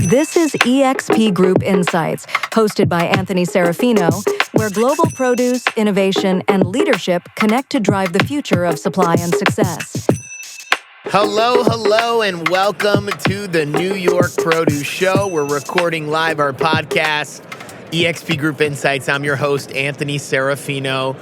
This is eXp Group Insights, hosted by Anthony Serafino, where global produce, innovation, and leadership connect to drive the future of supply and success. Hello, and welcome to the New York Produce Show. We're recording live our podcast, eXp Group Insights. I'm your host, Anthony Serafino,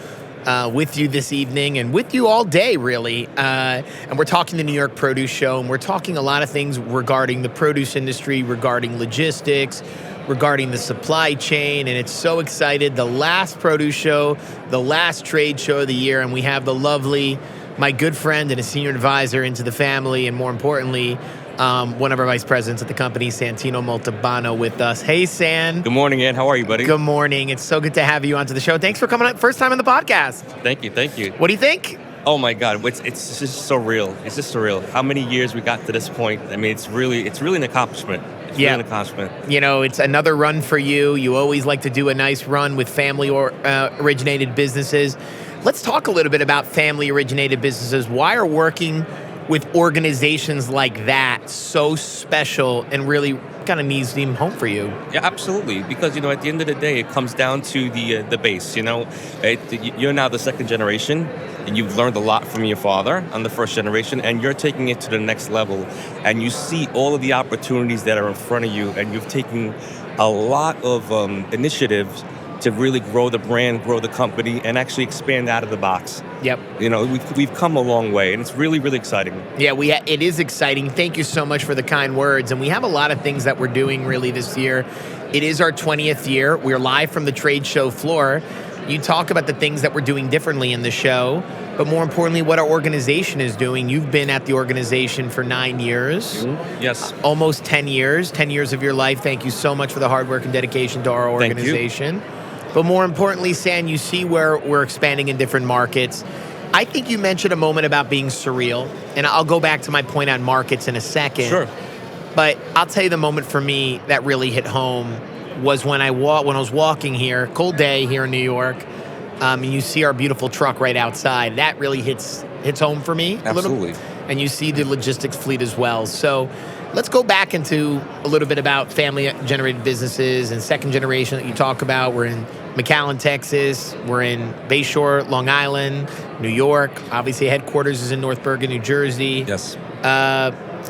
with you this evening and with you all day, really. And we're talking the New York Produce Show, and we're talking a lot of things regarding the produce industry, regarding logistics, regarding the supply chain, and it's so excited. The last produce show, the last trade show of the year, and we have the lovely, my good friend and a senior advisor into the family, and more importantly, one of our vice presidents at the company, Santino Montalbano, with us. Hey, San. Good morning, Ed. How are you, buddy? Good morning. It's so good to have you onto the show. Thanks for coming on. First time on the podcast. Thank you. What do you think? Oh my God, it's just surreal. It's just surreal. How many years we got to this point? I mean, it's really an accomplishment. It's really an accomplishment. You know, it's another run for you. You always like to do a nice run with family originated businesses. Let's talk a little bit about family-originated businesses. Why are working with organizations like that so special and really kind of needs to be home for you? Yeah, absolutely. Because, at the end of the day, it comes down to the base, You're now the second generation, and you've learned a lot from your father on the first generation, and you're taking it to the next level. And you see all of the opportunities that are in front of you, and you've taken a lot of initiatives to really grow the brand, grow the company, and actually expand out of the box. Yep. We've come a long way, and it's really, really exciting. Yeah, it is exciting. Thank you so much for the kind words. And we have a lot of things that we're doing really this year. It is our 20th year. We're live from the trade show floor. You talk about the things that we're doing differently in the show, but more importantly, what our organization is doing. You've been at the organization for 9 years. Mm-hmm. Yes. Almost 10 years. 10 years of your life. Thank you so much for the hard work and dedication to our organization. Thank you. But more importantly, San, you see where we're expanding in different markets. I think you mentioned a moment about being surreal, and I'll go back to my point on markets in a second. Sure. But I'll tell you the moment for me that really hit home was when I was walking here, cold day here in New York, and you see our beautiful truck right outside. That really hits home for me. Absolutely. A little, and you see the logistics fleet as well. So let's go back into a little bit about family-generated businesses and second generation that you talk about. We're in McAllen, Texas. We're in Bayshore, Long Island, New York. Obviously, headquarters is in North Bergen, New Jersey. Yes.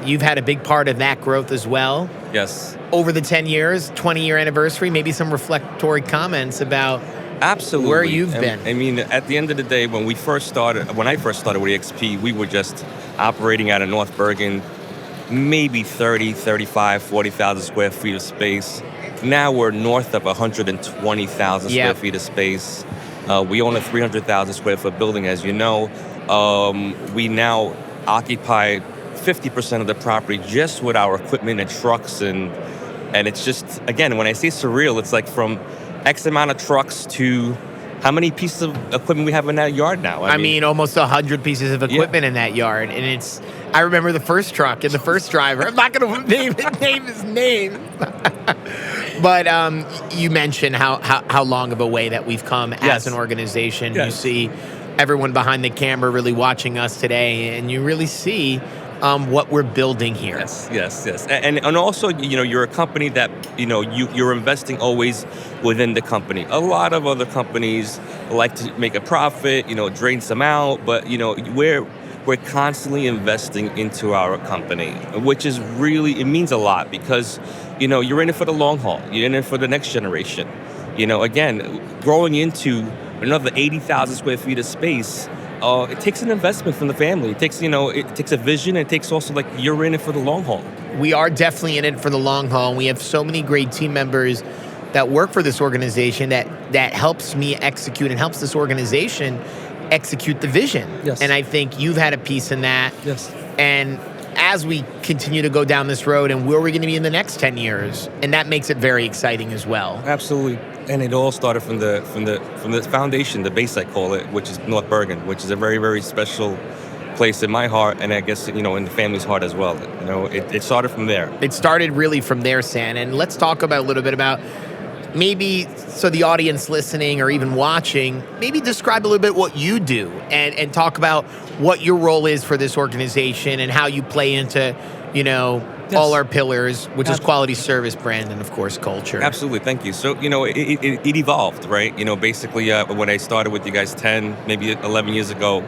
You've had a big part of that growth as well. Yes. Over the 10 years, 20-year anniversary, maybe some reflectory comments about absolutely where you've been. I mean, at the end of the day, when I first started with eXp, we were just operating out of North Bergen, maybe 30, 35, 40,000 square feet of space. Now we're north of 120,000 square feet of space. We own a 300,000 square foot building, as you know. We now occupy 50% of the property just with our equipment and trucks. And it's just, again, when I say surreal, it's like from X amount of trucks to how many pieces of equipment we have in that yard now. I mean almost 100 pieces of equipment in that yard. And I remember the first truck and the first driver. I'm not going to name his name. But you mentioned how long of a way that we've come as an organization. Yes. You see everyone behind the camera really watching us today, and you really see what we're building here. Yes. And also, you're a company that, you're investing always within the company. A lot of other companies like to make a profit, drain some out, but, we're constantly investing into our company, which is really, it means a lot because, you're in it for the long haul. You're in it for the next generation. Again, growing into another 80,000 square feet of space, it takes an investment from the family. It takes, it takes a vision. It takes also you're in it for the long haul. We are definitely in it for the long haul. And we have so many great team members that work for this organization that helps me execute and helps this organization execute the vision. Yes. And I think you've had a piece in that. Yes. And as we continue to go down this road, and where are we going to be in the next 10 years? And that makes it very exciting as well. Absolutely. And it all started from the foundation, the base I call it, which is North Bergen, which is a very, very special place in my heart, and I guess, in the family's heart as well. It started from there. It started really from there, San. And let's talk about a little bit about maybe, so the audience listening or even watching, maybe describe a little bit what you do and talk about what your role is for this organization and how you play into all our pillars, which is quality, service, brand, and of course culture. Absolutely, thank you. So, it evolved, right? Basically, when I started with you guys 10, maybe 11 years ago,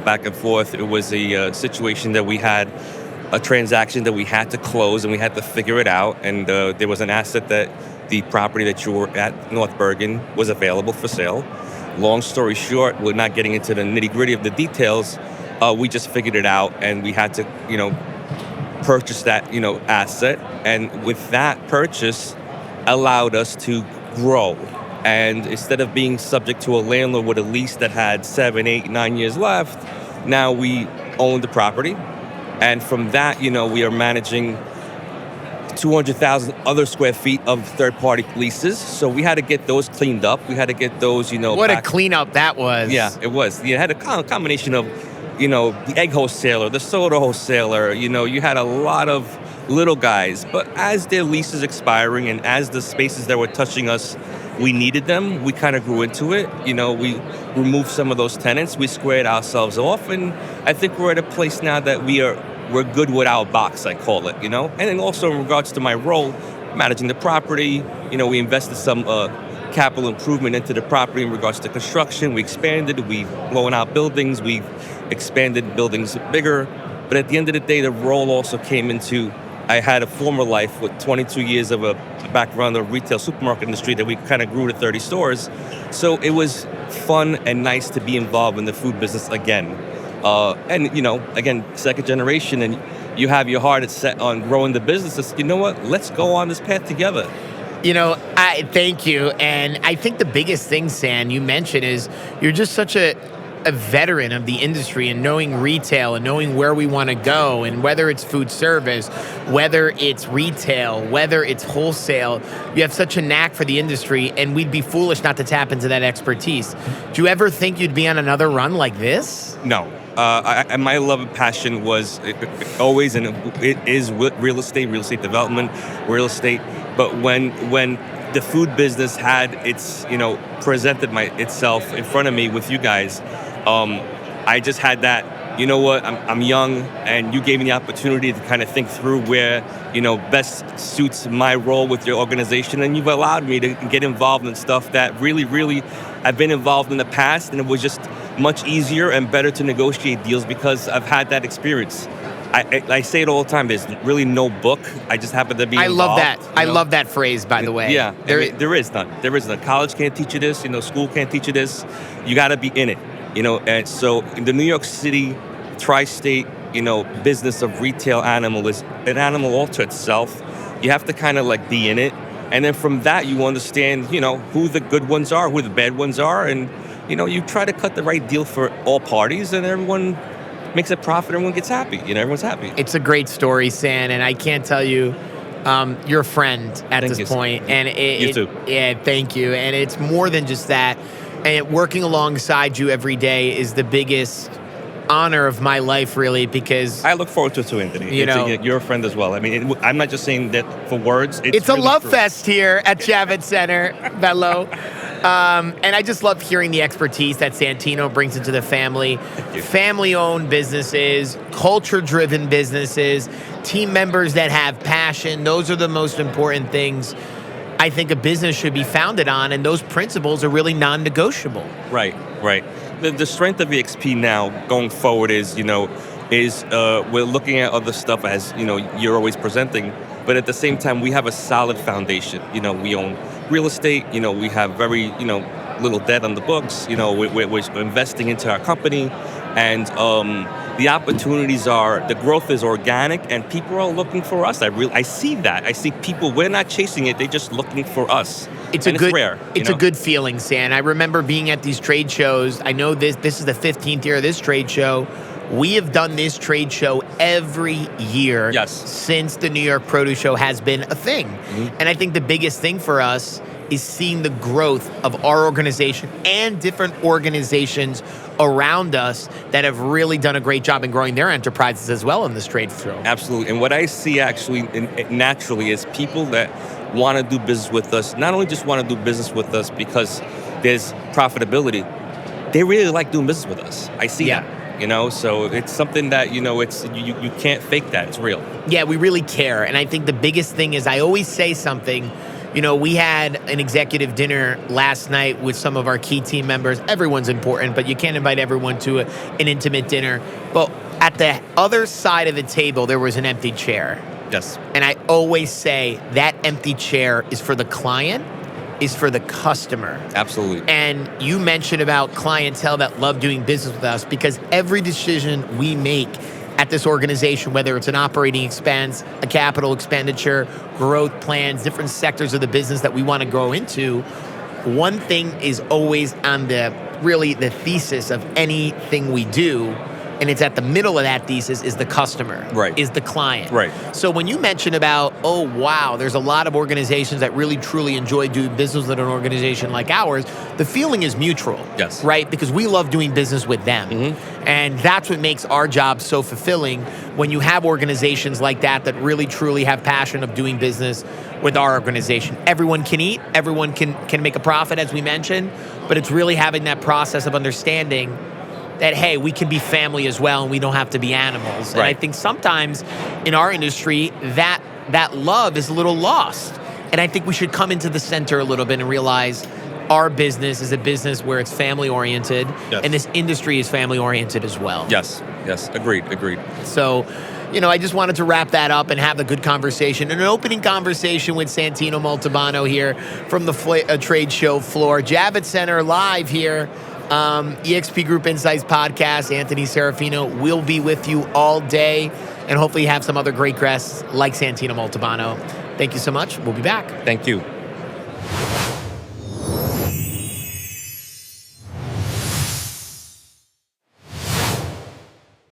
back and forth, it was a situation that we had a transaction that we had to close and we had to figure it out. And there was an asset that the property that you were at, North Bergen, was available for sale. Long story short, we're not getting into the nitty-gritty of the details. We just figured it out, and we had to, purchase that, asset. And with that purchase, allowed us to grow. And instead of being subject to a landlord with a lease that had 7, 8, 9 years left, now we own the property. And from that, we are managing 200,000 other square feet of third-party leases. So we had to get those cleaned up. We had to get those, What a cleanup that was. Yeah, it was. You had a combination of, the egg wholesaler, the soda wholesaler. You had a lot of little guys. But as their leases expiring and as the spaces that were touching us, we needed them, we kind of grew into it. We removed some of those tenants. We squared ourselves off. And I think we're at a place now that we're good with our box, I call it, And then also in regards to my role, managing the property, we invested some capital improvement into the property in regards to construction. We expanded, we've blown out buildings, we've expanded buildings bigger. But at the end of the day, the role also came into, I had a former life with 22 years of a background in the retail supermarket industry that we kind of grew to 30 stores. So it was fun and nice to be involved in the food business again. And, again, second generation, and you have your heart set on growing the business. You know what? Let's go on this path together. I thank you. And I think the biggest thing, San, you mentioned is you're just such a veteran of the industry and knowing retail and knowing where we want to go, and whether it's food service, whether it's retail, whether it's wholesale, you have such a knack for the industry, and we'd be foolish not to tap into that expertise. Do you ever think you'd be on another run like this? No. My love and passion was always, and it is real estate development, real estate. But when the food business had its, presented itself in front of me with you guys, I just had that, I'm young, and you gave me the opportunity to kind of think through where, best suits my role with your organization. And you've allowed me to get involved in stuff that really, really I've been involved in the past, and it was just much easier and better to negotiate deals because I've had that experience. I say it all the time. There's really no book. I just happen to be involved. I love that. I love that phrase, by the way. Yeah, there is none. There is none. College can't teach you this. School can't teach you this. You got to be in it. And so in the New York City, tri-state, business of retail animal is an animal all to itself. You have to kind of be in it. And then from that, you understand, who the good ones are, who the bad ones are. And, you try to cut the right deal for all parties, and everyone makes a profit, everyone gets happy. Everyone's happy. It's a great story, San, and I can't tell you, you're a friend at this point. And you too. Yeah, thank you. And it's more than just that. And working alongside you every day is the biggest honor of my life, really, because I look forward to it too, Anthony. You're a friend as well. I mean, I'm not just saying that for words. It's really a love true. fest here at Javits Center, Bello. And I just love hearing the expertise that Santino brings into the family. Family-owned businesses, culture-driven businesses, team members that have passion. Those are the most important things I think a business should be founded on, and those principles are really non-negotiable. Right. The strength of EXP now going forward is we're looking at other stuff as, you're always presenting, but at the same time, we have a solid foundation. We own real estate, we have very, little debt on the books, we're investing into our company, and the opportunities the growth is organic, and people are looking for us. I see that. I see people, we're not chasing it, they're just looking for us. It's rare. It's a good feeling, San. I remember being at these trade shows. I know this is the 15th year of this trade show. We have done this trade show every year since the New York Produce Show has been a thing. Mm-hmm. And I think the biggest thing for us is seeing the growth of our organization and different organizations around us that have really done a great job in growing their enterprises as well in this trade show. Absolutely. And what I see actually naturally is people that want to do business with us, not only just want to do business with us because there's profitability, they really like doing business with us. I see that. So it's something that, it's you can't fake that. It's real. Yeah, we really care. And I think the biggest thing is I always say something. We had an executive dinner last night with some of our key team members. Everyone's important, but you can't invite everyone to an intimate dinner. But at the other side of the table, there was an empty chair. Yes. And I always say that empty chair is for the client, is for the customer. Absolutely. And you mentioned about clientele that love doing business with us, because every decision we make at this organization, whether it's an operating expense, a capital expenditure, growth plans, different sectors of the business that we want to grow into, one thing is always on the thesis of anything we do, and it's at the middle of that thesis, is the customer, right, is the client. Right. So when you mention about, oh, wow, there's a lot of organizations that really, truly enjoy doing business with an organization like ours, the feeling is mutual. Yes. Right? Because we love doing business with them. Mm-hmm. And that's what makes our job so fulfilling, when you have organizations like that really, truly have passion of doing business with our organization. Everyone can eat, everyone can make a profit, as we mentioned, but it's really having that process of understanding that, hey, we can be family as well, and we don't have to be animals. Right. And I think sometimes in our industry, that love is a little lost. And I think we should come into the center a little bit and realize our business is a business where it's family-oriented, yes, and this industry is family-oriented as well. Yes, agreed. So, I just wanted to wrap that up and have a good conversation, an opening conversation with Santino Montalbano here from the trade show floor. Javits Center live here. EXP Group Insights podcast. Anthony Serafino will be with you all day, and hopefully have some other great guests like Santino Montalbano. Thank you so much. We'll be back. Thank you.